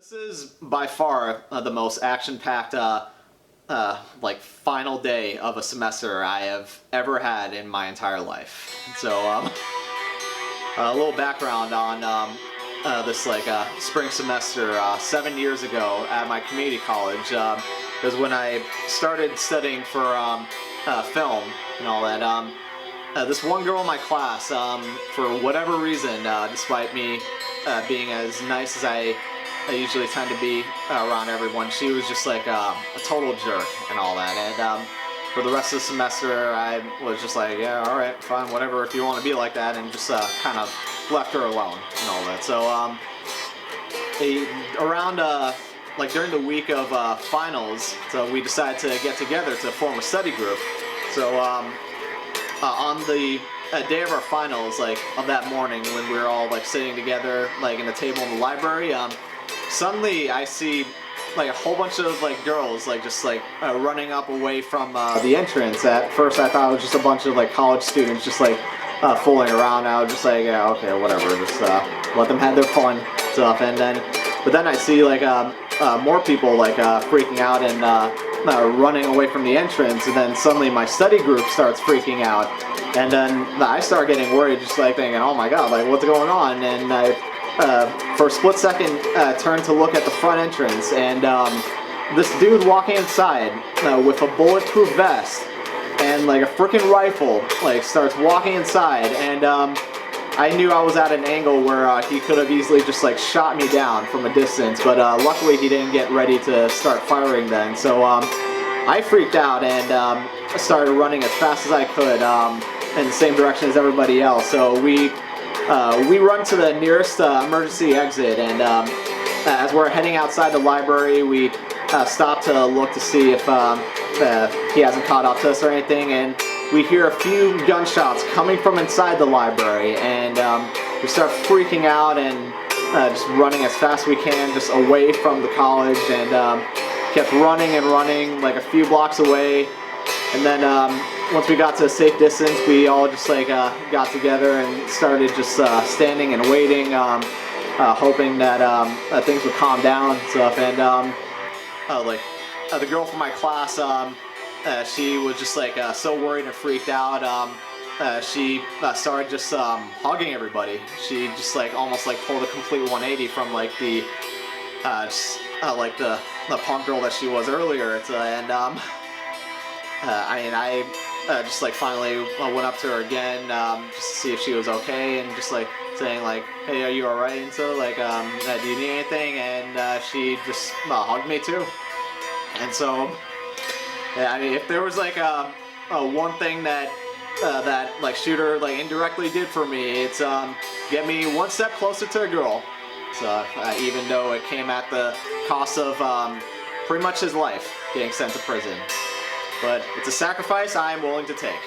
This is by far the most action-packed like final day of a semester I have ever had in my entire life. So a little background on this spring semester 7 years ago at my community college was when I started studying for film and all that. This one girl in my class, for whatever reason, despite me being as nice as I usually tend to be around everyone, she was just like a total jerk and all that. And for the rest of the semester, I was just like, yeah, all right, fine, whatever, if you want to be like that, and just kind of left her alone and all that. So around like during the week of finals, so we decided to get together to form a study group. So on the day of our finals, like of that morning, when we were all like sitting together like in a table in the library, suddenly I see like a whole bunch of like girls like just like running up away from the entrance. At first I thought it was just a bunch of like college students just like fooling around. I was just like, yeah, okay, whatever, just let them have their fun stuff. And then but then I see like more people like freaking out and running away from the entrance, and then suddenly my study group starts freaking out, and then I start getting worried, just like thinking, oh my god, like what's going on? And I for a split second turned to look at the front entrance, and this dude walking inside with a bulletproof vest and like a freaking rifle like starts walking inside, and I knew I was at an angle where he could have easily just like shot me down from a distance, but luckily he didn't get ready to start firing then. So I freaked out and started running as fast as I could in the same direction as everybody else. So we run to the nearest emergency exit, and as we're heading outside the library, we stop to look to see if he hasn't caught up to us or anything, and we hear a few gunshots coming from inside the library, and we start freaking out and just running as fast as we can just away from the college, and kept running and running like a few blocks away. And then once we got to a safe distance, we all just like got together and started just standing and waiting, hoping that things would calm down and stuff. And the girl from my class, she was just like so worried and freaked out. She started just hugging everybody. She just like almost like pulled a complete 180 from like the punk girl that she was earlier. I just like finally went up to her again just to see if she was okay, and just like saying like, hey, are you alright? And so like, do you need anything? And she just hugged me too. And so yeah, I mean, if there was like one thing that that like shooter like indirectly did for me, it's get me one step closer to a girl. So even though it came at the cost of pretty much his life getting sent to prison, but it's a sacrifice I am willing to take.